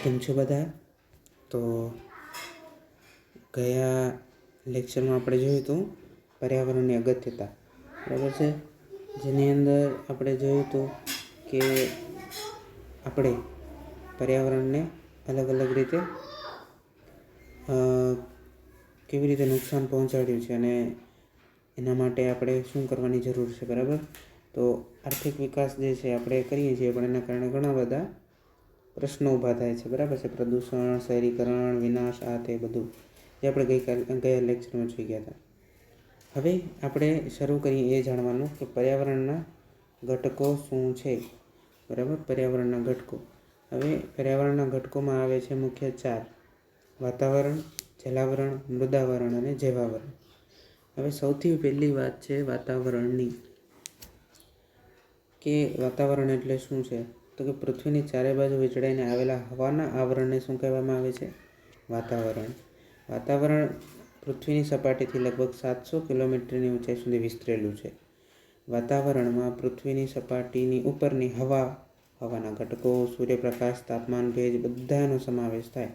કેમ છો બધા? તો ગયા લેક્ચરમાં આપણે જોયું હતું પર્યાવરણની અગત્યતા, બરાબર છે. જેની અંદર આપણે જોયું હતું કે આપણે પર્યાવરણને અલગ અલગ રીતે કેવી રીતે નુકસાન પહોંચાડ્યું છે અને એના માટે આપણે શું કરવાની જરૂર છે, બરાબર. તો આર્થિક વિકાસ જે છે આપણે કરીએ છીએ, પણ એના કારણે ઘણા બધા પ્રશ્નો ઊભા થાય છે, બરાબર છે. પ્રદૂષણ, શહેરીકરણ, વિનાશ, આ તે બધું જે આપણે ગયા લેક્ચરમાં જોઈ ગયા હતા. હવે આપણે શરૂ કરીએ એ જાણવાનું કે પર્યાવરણના ઘટકો શું છે, બરાબર. પર્યાવરણના ઘટકો. હવે પર્યાવરણના ઘટકોમાં આવે છે મુખ્ય 4: વાતાવરણ, જલાવરણ, મૃદાવરણ અને જૈવાવરણ. હવે સૌથી પહેલી વાત છે વાતાવરણની, કે વાતાવરણ એટલે શું છે? તો કે પૃથ્વીની ચારે બાજુ વીંટળાઈને આવેલા હવાના આવરણને શું કહેવામાં આવે છે? વાતાવરણ. વાતાવરણ પૃથ્વીની સપાટીથી લગભગ 700 કિલોમીટરની ઊંચાઈ સુધી વિસ્તરેલું છે. વાતાવરણમાં પૃથ્વીની સપાટીની ઉપરની હવાના ઘટકો, સૂર્યપ્રકાશ, તાપમાન, ભેજ બધાનો સમાવેશ થાય.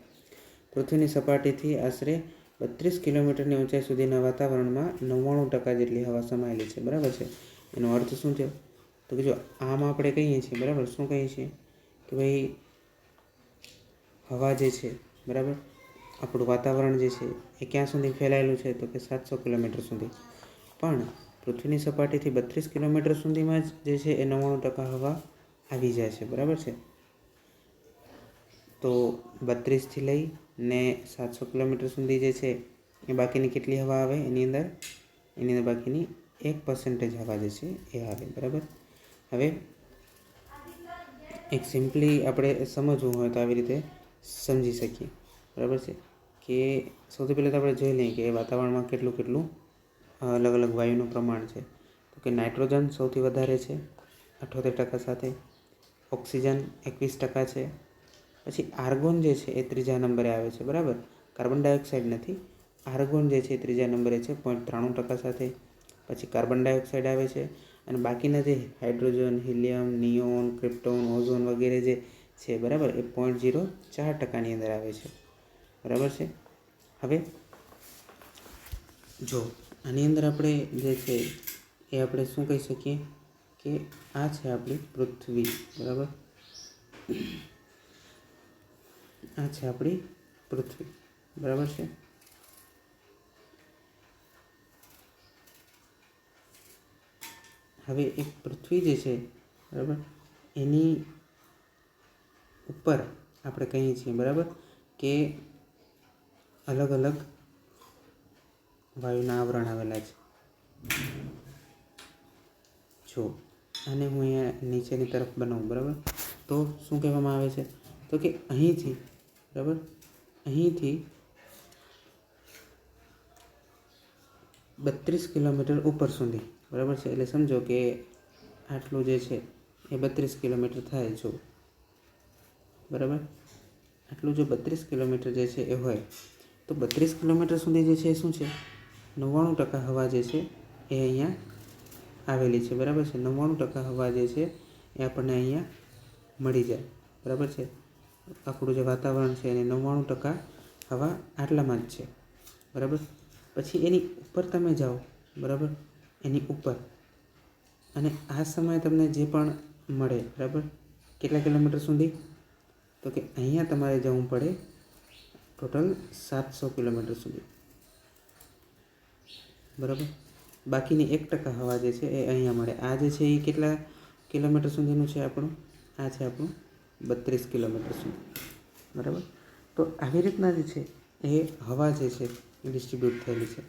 પૃથ્વીની સપાટીથી આશરે 32 કિલોમીટરની ઊંચાઈ સુધીના વાતાવરણમાં 99% જેટલી હવા સમાયેલી છે, બરાબર છે. એનો અર્થ શું છે? તો કે જો આમાં આપણે કહીએ છીએ, બરાબર, શું કહીએ છીએ કે ભાઈ હવા જે છે, બરાબર, આપણું વાતાવરણ જે છે એ ક્યાં સુધી ફેલાયેલું છે? તો કે 700 કિલોમીટર સુધી. પણ પૃથ્વીની સપાટીથી 32 કિલોમીટર સુધીમાં જ જે છે એ 99% હવા આવી જાય છે, બરાબર છે. તો 32થી લઈને 700 કિલોમીટર સુધી જે છે એ બાકીની કેટલી હવા આવે? એની અંદર બાકીની 1% હવા જે છે એ આવે, બરાબર. હવે એક સિમ્પલી આપણે સમજવું હોય તો આવી રીતે સમજી શકીએ, બરાબર છે. કે સૌથી પહેલાં તો આપણે જોઈ લઈએ કે વાતાવરણમાં કેટલું અલગ અલગ વાયુનું પ્રમાણ છે. તો કે નાઇટ્રોજન સૌથી વધારે છે 78% સાથે, ઓક્સિજન 21% છે, પછી આર્ગોન જે છે એ ત્રીજા નંબરે આવે છે, બરાબર. કાર્બન ડાયોક્સાઇડ નથી, આર્ગોન જે છે એ ત્રીજા નંબરે છે 0.93% સાથે. પછી કાર્બન ડાયોક્સાઇડ આવે છે, અને બાકીના જે hydrogen, helium, neon, krypton, ozone વગેરે જે છે, બરાબર, એ 0.04%ની અંદર આવે છે, બરાબર છે. હવે જો આની અંદર આપણે જે છે એ આપણે શું કહી શકીએ કે આ છે આપણી પૃથ્વી, બરાબર. આ છે આપણી પૃથ્વી, બરાબર છે. હવે એક પૃથ્વી જે છે, બરાબર, એની ઉપર આપણે કહીએ છીએ, બરાબર, કે અલગ અલગ વાયુના આવરણ આવેલા છે. જો આને હું અહીંયા નીચેની તરફ બનાવું, બરાબર, તો શું કહેવામાં આવે છે? તો કે અહીંથી, બરાબર, અહીંથી 32 કિલોમીટર ઉપર સુધી, બરાબર છે. એટલે સમજો કે આટલું જે છે એ 32 કિલોમીટર થાય, જો, બરાબર. આટલું જો 32 કિલોમીટર જે છે એ હોય, તો 32 કિલોમીટર સુધી જે છે એ શું છે? 99% હવા જે છે એ અહીંયા આવેલી છે, બરાબર છે. 99% હવા જે છે એ આપણને અહીંયા મળી જાય, બરાબર છે. આપણું જે વાતાવરણ છે એની 99% હવા આટલામાં જ છે, બરાબર. પછી એની ઉપર તમે જાઓ, બરાબર, એની ઉપર, અને આ સમયે તમને જે પણ મળે, બરાબર, કેટલા કિલોમીટર સુધી? તો કે અહીંયા તમારે જવું પડે ટોટલ 700 કિલોમીટર સુધી, બરાબર. બાકીની 1% હવા જે છે એ અહીંયા મળે. આ જે છે એ કેટલા કિલોમીટર સુધીનું છે આપણું? આ છે આપણું 32 કિલોમીટર સુધી, બરાબર. તો આવી રીતના જે છે એ હવા જે છે એ ડિસ્ટ્રીબ્યુટ થયેલી છે.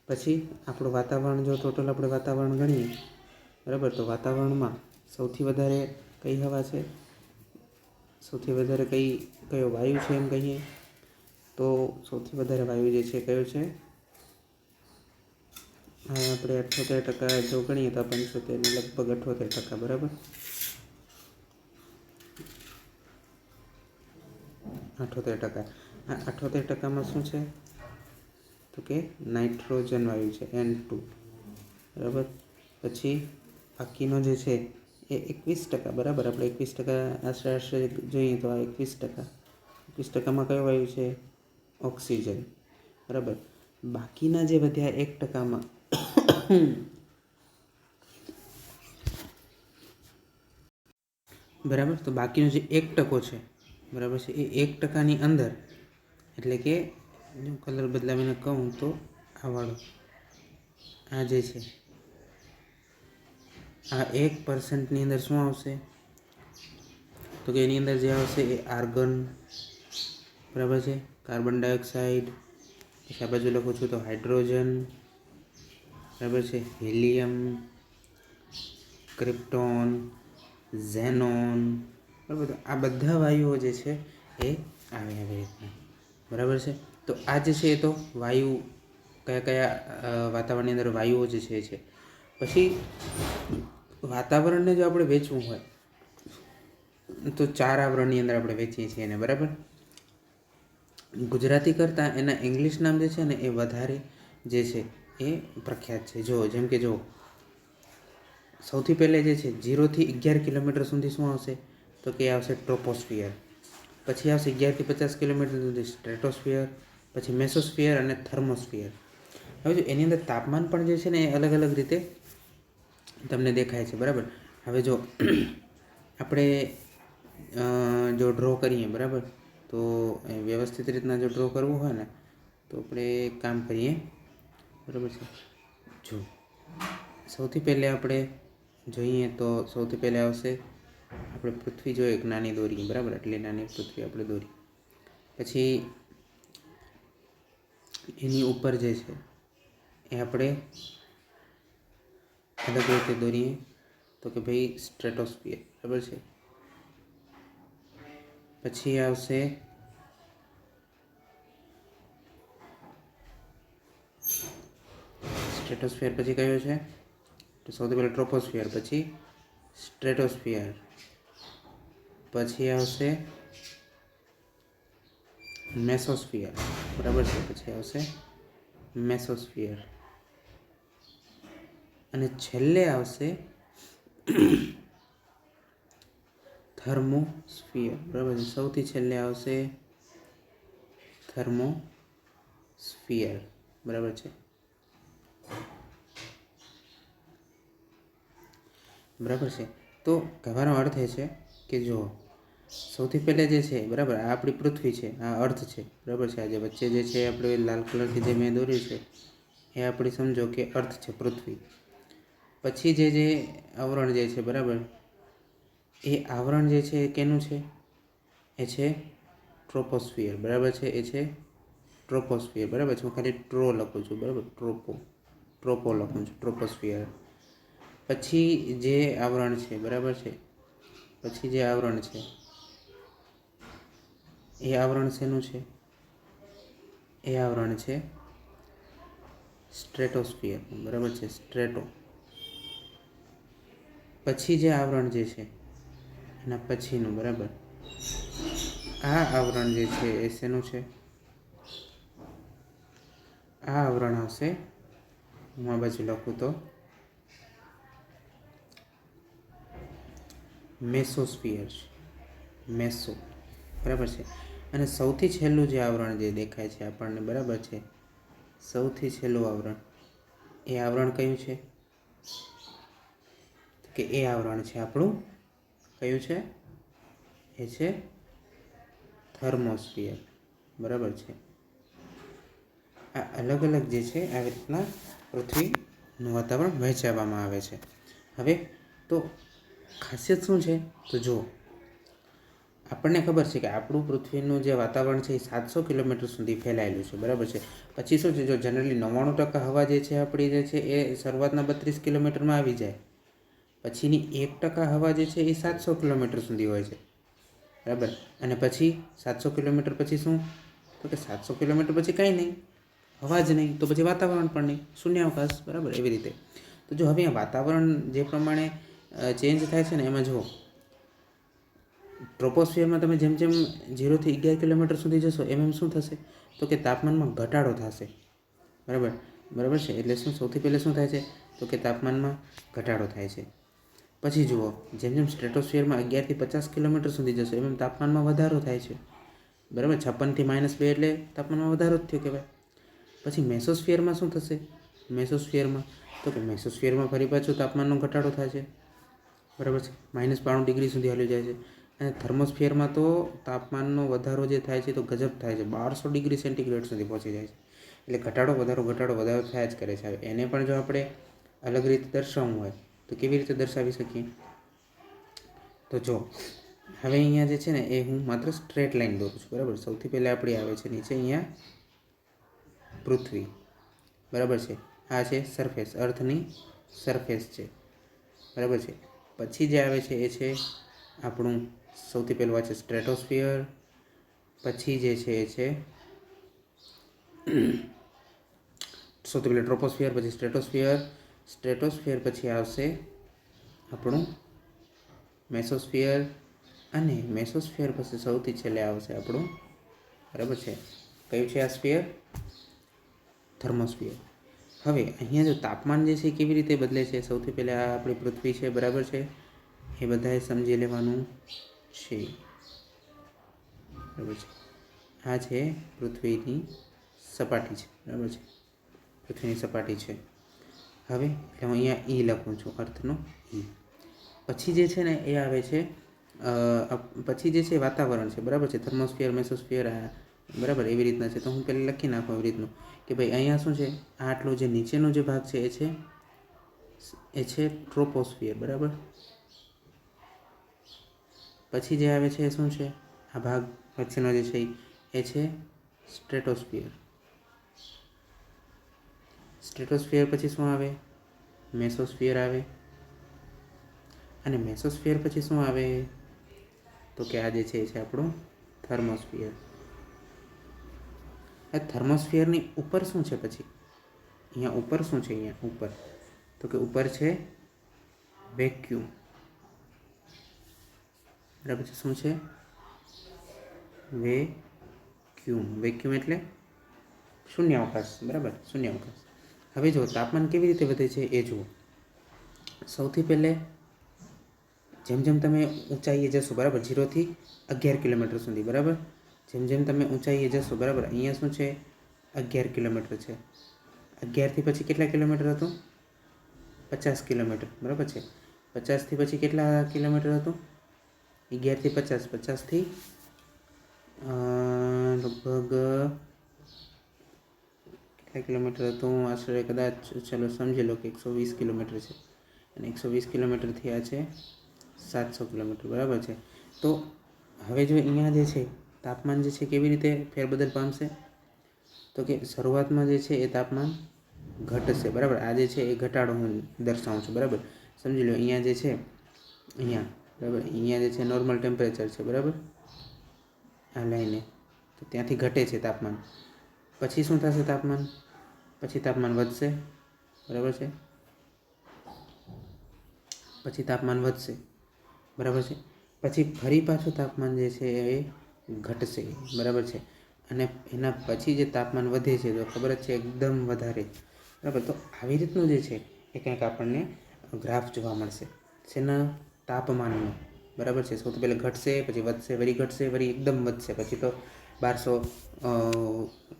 પછી આપણું વાતાવરણ, જો ટોટલ આપણે વાતાવરણ ગણીએ, બરાબર, તો વાતાવરણમાં સૌથી વધારે કઈ હવા છે? સૌથી વધારે કયો વાયુ છે એમ કહીએ તો સૌથી વધારે વાયુ જે છે કયો છે? આપણે 78% જો ગણીએ તો 75, લગભગ 78%, બરાબર. 78%. આ 78%માં શું છે? તો કે નાઇટ્રોજન વાયુ છે, N2, બરાબર. પછી બાકીનો જે છે એ 21%, બરાબર. આપણે 21% આશરે જોઈએ તો આ 21%, 20%માં કયો વાયુ છે? ઓક્સિજન, બરાબર. બાકીના જે વધ્યા 1%માં બરાબર, તો બાકીનો જે 1% છે, બરાબર છે, એ 1%ની અંદર, એટલે કે જો કલર બદલાવીને કહું તો આ વાળો, આ જે છે, આ 1%ની અંદર શું આવશે? તો કે એની અંદર જે આવશે એ આર્ગન, બરાબર છે, કાર્બન ડાયોક્સાઇડ, પછી આ બાજુ લખું છું તો હાઇડ્રોજન, બરાબર છે, હિલિયમ, ક્રિપ્ટોન, ઝેનોન, બરાબર. તો આ બધા વાયુઓ જે છે એ આવે આવી રીતના, બરાબર છે. તો આ જે છે એ તો વાયુ કયા કયા વાતાવરણની અંદર વાયુઓ જે છે. પછી વાતાવરણને જો આપણે વેચવું હોય તો 4 આવરણની અંદર આપણે વેચીએ છીએ એને, બરાબર. ગુજરાતી કરતાં એના ઇંગ્લિશ નામ જે છે ને એ વધારે જે છે એ પ્રખ્યાત છે. જો જેમ કે જો સૌથી પહેલે જે છે 0 થી 11 કિલોમીટર સુધી શું આવશે? તો કે આવશે ટ્રોપોસ્ફિયર. પછી આવશે 11 થી 50 કિલોમીટર સુધી સ્ટ્રેટોસ્ફિયર, પછી મેસોસ્ફિયર અને થર્મોસ્ફિયર. હવે જો એની અંદર તાપમાન પણ જે છે ને એ અલગ અલગ રીતે તમને દેખાય છે, બરાબર. હવે જો આપણે જો ડ્રો કરીએ, બરાબર, તો વ્યવસ્થિત રીતના જો ડ્રો કરવું હોય ને તો આપણે કામ કરીએ, બરાબર છે. જો સૌથી પહેલે આપણે જોઈએ તો સૌથી પહેલે આવશે આપણે પૃથ્વી જોઈએ એક નાની દોરી, બરાબર, એટલી નાની પૃથ્વી આપણે દોરી. પછી એની ઉપર જે છે એ આપણે અલગ રીતે દોરીએ તો કે ભાઈ સ્ટ્રેટોસ્ફિયર, બરાબર છે. પછી આવશે સ્ટ્રેટોસ્ફિયર, પછી કયો છે તો સૌથી પહેલાં ટ્રોપોસ્ફિયર, પછી સ્ટ્રેટોસ્ફિયર, પછી આવશે મેસોસ્ફિયર, બરાબર છે, પછી આવશે મેસોસ્ફિયર, અને છેલ્લે આવશે થર્મોસ્ફિયર, બરાબર છે. સૌથી છેલ્લે આવશે થર્મોસ્ફિયર, બરાબર છે, બરાબર છે. તો કહેવાનો અર્થ એ છે કે જો સૌથી પહેલે જે છે, બરાબર, આ આપણી પૃથ્વી છે, આ અર્થ છે, બરાબર છે. આ જે વચ્ચે જે છે આપણે લાલ કલરથી જે મેં દોર્યું છે એ આપણી સમજો કે અર્થ છે, પૃથ્વી. પછી જે આવરણ જે છે, બરાબર, એ આવરણ જે છે એ કેનું છે? એ છે ટ્રોપોસ્ફિયર, બરાબર છે, એ છે ટ્રોપોસ્ફિયર, બરાબર છે. હું ખાલી ટ્રો લખું છું, બરાબર, ટ્રોપો લખું છું, ટ્રોપોસ્ફિયર. પછી જે આવરણ છે, બરાબર છે, પછી જે આવરણ છે એ આવરણ શેનું છે? એ આવરણ છે સ્ટ્રેટોસ્ફિયર, બરાબર છે, સ્ટ્રેટો. પછી જે આવરણ જે છે એના પછીનું, બરાબર, આ આવરણ જે છે એ શેનું છે? આ આવરણ આવશે, હું આ બાજુ લખું તો મેસોસ્ફિયર, મેસો, બરાબર છે. અને સૌથી છેલ્લું જે આવરણ જે દેખાય છે આપણને, બરાબર છે, સૌથી છેલ્લું આવરણ, એ આવરણ કયું છે? કે એ આવરણ છે આપણું કયું છે? એ છે થર્મોસ્ફિયર, બરાબર છે. આ અલગ અલગ જે છે આવી રીતના પૃથ્વીનું વાતાવરણ વહેંચાવવામાં આવે છે. હવે તો ખાસિયત શું છે? તો જો આપણને ખબર છે કે આપણું પૃથ્વીનું જે વાતાવરણ છે એ 700 કિલોમીટર સુધી ફેલાયેલું છે, બરાબર છે. પછી શું છે, જો જનરલી 99% હવા જે છે આપણી જે છે એ શરૂઆતના 32 કિલોમીટરમાં આવી જાય, પછીની 1% હવા જે છે એ 700 કિલોમીટર સુધી હોય છે, બરાબર. અને પછી 700 કિલોમીટર પછી શું? તો કે 700 કિલોમીટર પછી કાંઈ નહીં, હવા જ નહીં, તો પછી વાતાવરણ પણ નહીં, શૂન્યાવકાશ, બરાબર, એવી રીતે. તો જો હવે વાતાવરણ જે પ્રમાણે ચેન્જ થાય છે ને એમાં જુઓ, ટ્રોપોસ્ફિયરમાં તમે જેમ જેમ 0 થી 11 કિલોમીટર સુધી જશો એમ શું થશે? તો કે તાપમાનમાં ઘટાડો થશે, બરાબર, બરાબર છે. એટલે શું સૌથી પહેલાં શું થાય છે? તો કે તાપમાનમાં ઘટાડો થાય છે. પછી જુઓ જેમ જેમ સ્ટ્રેટોસ્ફિયરમાં 11 થી 50 કિલોમીટર સુધી જશો એમ તાપમાનમાં વધારો થાય છે, બરાબર. 56 થી -2 એટલે તાપમાનમાં વધારો જ થયો કહેવાય. પછી મેસોસ્ફિયરમાં શું થશે? મેસોસ્ફિયરમાં તો કે મેસોસ્ફિયરમાં ફરી પાછું તાપમાનનો ઘટાડો થાય છે, બરાબર છે. -92 ડિગ્રી સુધી હાલી જાય છે. અને થર્મોસ્ફિયરમાં તો તાપમાનનો વધારો જે થાય છે તો ગજબ થાય છે, 1200 ડિગ્રી સેન્ટીગ્રેડ સુધી પહોંચી જાય છે. એટલે ઘટાડો વધારો થયા જ કરે છે. હવે એને પણ જો આપણે અલગ રીતે દર્શાવવું હોય તો કેવી રીતે દર્શાવી શકીએ? તો જો હવે અહીંયા જે છે ને એ હું માત્ર સ્ટ્રેટ લાઈન દોરું છું, બરાબર. સૌથી પહેલાં આપણી આવે છે નીચે અહીંયા પૃથ્વી, બરાબર છે. આ છે સરફેસ, અર્થની સરફેસ છે, બરાબર છે. પછી જે આવે છે એ છે આપણું સૌથી પહેલું આ છે સ્ટ્રેટોસ્ફિયર. પછી જે છે એ છે સૌથી પહેલાં ટ્રોપોસ્ફિયર, પછી સ્ટ્રેટોસ્ફિયર પછી આવશે આપણું મેસોસ્ફિયર, અને મેસોસ્ફિયર પછી સૌથી છેલ્લે આવશે આપણું, બરાબર છે, કયું છે આ સ્ફિયર? થર્મોસ્ફિયર. હવે અહીંયા જો તાપમાન જે છે કેવી રીતે બદલે છે? સૌથી પહેલાં આ આપણી પૃથ્વી છે, બરાબર છે, એ બધાએ સમજી લેવાનું છે, બરાબર છે. આ છે પૃથ્વીની સપાટી છે, બરાબર છે, પૃથ્વીની સપાટી છે. હવે એટલે હું અહીંયા ઈ લખું છું, અર્થનો ઈ. પછી જે છે ને એ આવે છે પછી જે છે વાતાવરણ છે, બરાબર છે. થર્મોસ્ફિયર, મેસોસ્ફિયર, બરાબર એવી રીતના છે. તો હું પહેલાં લખી નાખું એવી રીતનું કે ભાઈ અહીંયા શું છે, આટલો જે નીચેનો જે ભાગ છે એ છે ટ્રોપોસ્ફિયર, બરાબર. પછી જે આવે છે એ શું છે? આ ભાગ વચ્ચેનો જે છે એ છે સ્ટ્રેટોસ્ફિયર. સ્ટ્રેટોસ્ફિયર પછી શું આવે? મેસોસ્ફિયર આવે. અને મેસોસ્ફિયર પછી શું આવે? તો કે આ જે છે એ છે આપણું થર્મોસ્ફિયર. આ થર્મોસ્ફિયરની ઉપર શું છે? પછી અહીંયા ઉપર શું છે? અહીંયા ઉપર તો કે ઉપર છે વેક્યુમ, બરાબર છે. શું છે? વેક્યુમ એટલે શૂન્યાવકાશ, બરાબર, શૂન્યાવકાશ. હવે જો તાપમાન કેવી રીતે વધે છે એ જુઓ. સૌથી પહેલે જેમ જેમ તમે ઊંચાઈએ જશો, બરાબર, 0 થી 11 કિલોમીટર સુધી, બરાબર, જેમ તમે ઊંચાઈએ જશો, બરાબર, અહીંયા શું છે? 11 કિલોમીટર છે. 11 થી પછી કેટલા કિલોમીટર હતું? 50 કિલોમીટર, બરાબર છે. 50 થી પછી કેટલા કિલોમીટર હતું? 11 થી 50, 50 થી લગભગ કેટલા કિલોમીટર હતું? આશરે કદાચ ચલો સમજી લો કે 120 કિલોમીટર છે. અને 120 કિલોમીટરથી આ છે 700 કિલોમીટર, બરાબર છે. તો હવે જો અહીંયા જે છે તાપમાન જે છે કેવી રીતે ફેરબદલ પામશે? તો કે શરૂઆતમાં જે છે એ તાપમાન ઘટશે, બરાબર. આ જે છે એ ઘટાડો હું દર્શાવું છું, બરાબર. સમજી લો અહીંયા જે છે બરાબર, અહીંયા જે છે નોર્મલ ટેમ્પરેચર છે, બરાબર, આ લાઈને. તો ત્યાંથી ઘટે છે તાપમાન. પછી શું થશે? પછી તાપમાન વધશે, બરાબર છે. પછી તાપમાન વધશે, બરાબર છે. પછી ફરી પાછું તાપમાન જે છે એ ઘટશે, બરાબર છે. અને એના પછી જે તાપમાન વધે છે તો ખબર જ છે એકદમ વધારે, બરાબર. તો આવી રીતનું જે છે એ કંઈક આપણને ગ્રાફ જોવા મળશે શેના? તાપમાનનો, બરાબર છે. સૌથી પહેલાં ઘટશે, પછી વધશે, વળી ઘટશે, વળી એકદમ વધશે, પછી તો 1200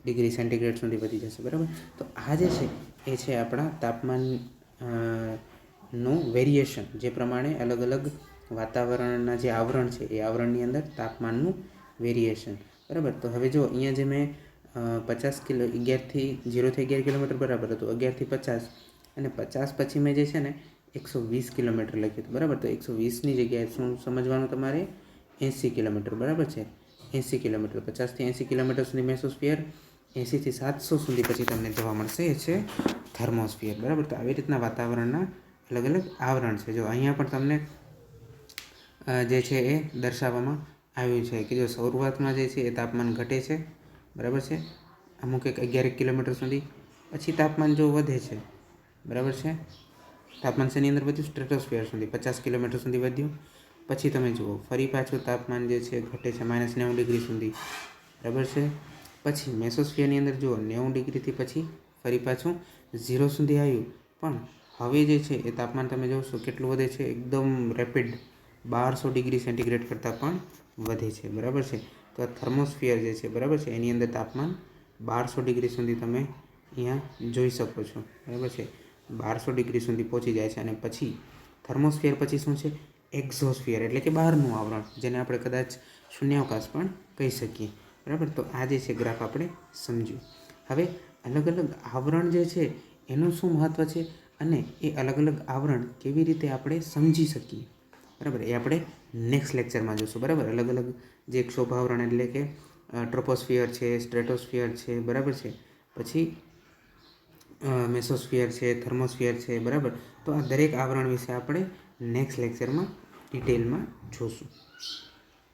ડિગ્રી સેન્ટીગ્રેડ સુધી વધી જશે, બરાબર. તો આ જે છે એ છે આપણા તાપમાન નું વેરિએશન, જે પ્રમાણે અલગ અલગ વાતાવરણના જે આવરણ છે એ આવરણની અંદર તાપમાનનું વેરિએશન, બરાબર. તો હવે જો અહીંયા જે મેં 0 થી 11 કિલોમીટર બરાબર હતું, 11 થી 50, અને 50 પછી મેં જે છે ને 120 કિલોમીટર લખ્યું હતું, બરાબર. તો 120ની જગ્યાએ શું સમજવાનું તમારે? 80 કિલોમીટર, બરાબર છે. 80 કિલોમીટર, 50 થી 80 કિલોમીટર સુધી મેસોસ્ફિયર, 80 થી 700 સુધી પછી તમને જોવા મળશે એ છે થર્મોસ્ફિયર, બરાબર. તો આવી રીતના વાતાવરણના અલગ અલગ આવરણ છે. જો અહીંયા પણ તમને જે છે એ દર્શાવવામાં આવ્યું છે કે જો શરૂઆતમાં જે છે એ તાપમાન ઘટે છે, બરાબર છે, અમુક 11 કિલોમીટર સુધી. પછી તાપમાન જો વધે છે, બરાબર છે, તાપમાન શેની અંદર વધ્યું? સ્ટ્રેટોસ્ફિયર સુધી, 50 કિલોમીટર સુધી વધ્યું. પછી તમે જુઓ ફરી પાછું તાપમાન જે છે ઘટે છે -90 ડિગ્રી સુધી, બરાબર છે. પછી મેસોસ્ફિયરની અંદર જુઓ 90 ડિગ્રીથી પછી ફરી પાછું 0 સુધી આવ્યું. પણ હવે જે છે એ તાપમાન તમે જોશો કેટલું વધે છે? એકદમ રેપિડ, 1200 ડિગ્રી સેન્ટીગ્રેડ કરતાં પણ વધે છે, બરાબર છે. તો આ થર્મોસ્ફિયર જે છે બરાબર છે એની અંદર તાપમાન 1200 ડિગ્રી સુધી તમે અહીંયા જોઈ શકો છો બરાબર છે. 1200 ડિગ્રી સુધી પહોંચી જાય છે અને પછી થર્મોસ્ફિયર પછી શું છે? એક્ઝોસ્ફિયર એટલે કે બહારનું આવરણ, જેને આપણે કદાચ શૂન્યાવકાશ પણ કહી શકીએ બરાબર. તો આ જે છે ગ્રાફ આપણે સમજ્યું. હવે અલગ અલગ આવરણ જે છે એનું શું મહત્ત્વ છે અને એ અલગ અલગ આવરણ કેવી રીતે આપણે સમજી શકીએ બરાબર, એ આપણે નેક્સ્ટ લેક્ચરમાં જોઈશું બરાબર. અલગ અલગ જે ક્ષોભાવરણ એટલે કે ટ્રોપોસ્ફિયર છે, સ્ટ્રેટોસ્ફિયર છે બરાબર છે, પછી મેસોસ્ફિયર છે, થર્મોસ્ફિયર છે બરાબર. તો આ દરેક આવરણ વિશે આપણે નેક્સ્ટ લેક્ચરમાં ડિટેલમાં જોઈશું.